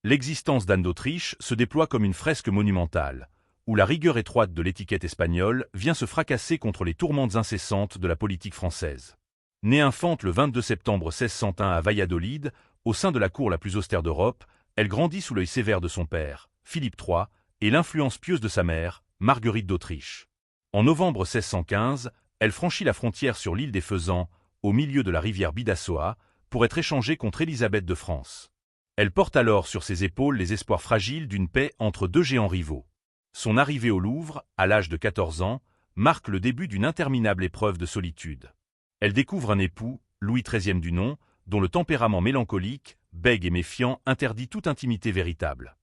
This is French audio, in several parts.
L'existence d'Anne d'Autriche se déploie comme une fresque monumentale, où la rigueur étroite de l'étiquette espagnole vient se fracasser contre les tourmentes incessantes de la politique française. Née infante le 22 septembre 1601 à Valladolid, au sein de la cour la plus austère d'Europe, elle grandit sous l'œil sévère de son père, Philippe III, et l'influence pieuse de sa mère, Marguerite d'Autriche. En novembre 1615, elle franchit la frontière sur l'île des Faisans, au milieu de la rivière Bidassoa, pour être échangée contre Élisabeth de France. Elle porte alors sur ses épaules les espoirs fragiles d'une paix entre deux géants rivaux. Son arrivée au Louvre, à l'âge de 14 ans, marque le début d'une interminable épreuve de solitude. Elle découvre un époux, Louis XIII du nom, dont le tempérament mélancolique, bègue et méfiant interdit toute intimité véritable.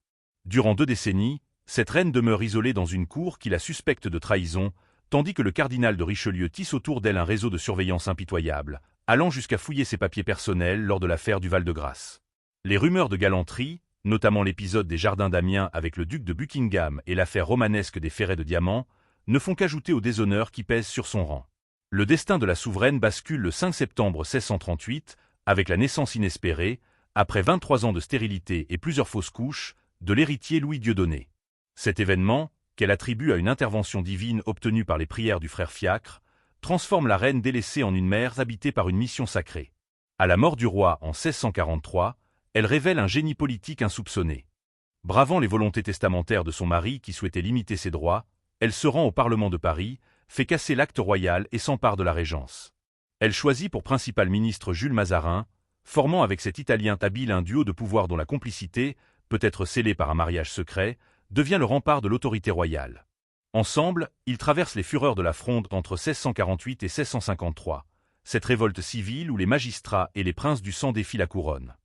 Durant 2 décennies, cette reine demeure isolée dans une cour qui la suspecte de trahison, tandis que le cardinal de Richelieu tisse autour d'elle un réseau de surveillance impitoyable, allant jusqu'à fouiller ses papiers personnels lors de l'affaire du Val-de-Grâce. Les rumeurs de galanterie, notamment l'épisode des Jardins d'Amiens avec le duc de Buckingham et l'affaire romanesque des ferrets de diamants, ne font qu'ajouter au déshonneur qui pèse sur son rang. Le destin de la souveraine bascule le 5 septembre 1638, avec la naissance inespérée, après 23 ans de stérilité et plusieurs fausses couches, de l'héritier Louis Dieudonné. Cet événement, qu'elle attribue à une intervention divine obtenue par les prières du frère Fiacre, transforme la reine délaissée en une mère habitée par une mission sacrée. À la mort du roi en 1643, elle révèle un génie politique insoupçonné. Bravant les volontés testamentaires de son mari qui souhaitait limiter ses droits, elle se rend au Parlement de Paris, fait casser l'acte royal et s'empare de la régence. Elle choisit pour principal ministre Jules Mazarin, formant avec cet Italien habile un duo de pouvoir dont la complicité, peut-être scellée par un mariage secret, devient le rempart de l'autorité royale. Ensemble, ils traversent les fureurs de la Fronde entre 1648 et 1653, cette révolte civile où les magistrats et les princes du sang défient la couronne.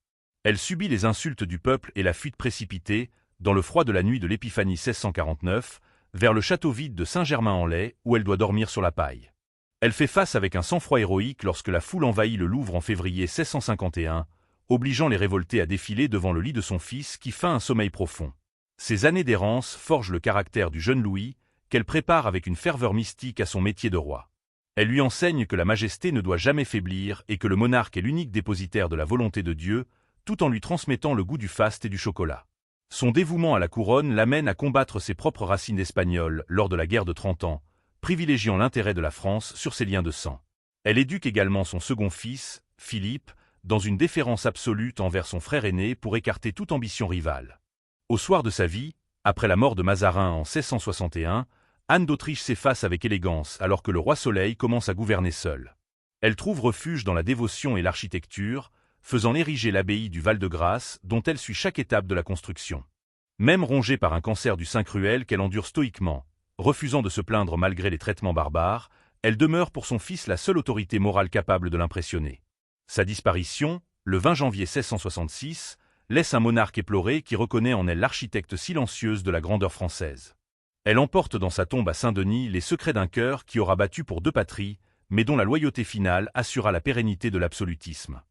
Elle subit les insultes du peuple et la fuite précipitée, dans le froid de la nuit de l'Épiphanie 1649, vers le château vide de Saint-Germain-en-Laye où elle doit dormir sur la paille. Elle fait face avec un sang-froid héroïque lorsque la foule envahit le Louvre en février 1651, obligeant les révoltés à défiler devant le lit de son fils qui feint un sommeil profond. Ces années d'errance forgent le caractère du jeune Louis, qu'elle prépare avec une ferveur mystique à son métier de roi. Elle lui enseigne que la majesté ne doit jamais faiblir et que le monarque est l'unique dépositaire de la volonté de Dieu, tout en lui transmettant le goût du faste et du chocolat. Son dévouement à la couronne l'amène à combattre ses propres racines espagnoles lors de la guerre de 30 ans, privilégiant l'intérêt de la France sur ses liens de sang. Elle éduque également son second fils, Philippe, dans une déférence absolue envers son frère aîné pour écarter toute ambition rivale. Au soir de sa vie, après la mort de Mazarin en 1661, Anne d'Autriche s'efface avec élégance alors que le roi Soleil commence à gouverner seul. Elle trouve refuge dans la dévotion et l'architecture, faisant ériger l'abbaye du Val-de-Grâce dont elle suit chaque étape de la construction. Même rongée par un cancer du sein cruel qu'elle endure stoïquement, refusant de se plaindre malgré les traitements barbares, elle demeure pour son fils la seule autorité morale capable de l'impressionner. Sa disparition, le 20 janvier 1666, laisse un monarque éploré qui reconnaît en elle l'architecte silencieuse de la grandeur française. Elle emporte dans sa tombe à Saint-Denis les secrets d'un cœur qui aura battu pour 2 patries, mais dont la loyauté finale assura la pérennité de l'absolutisme.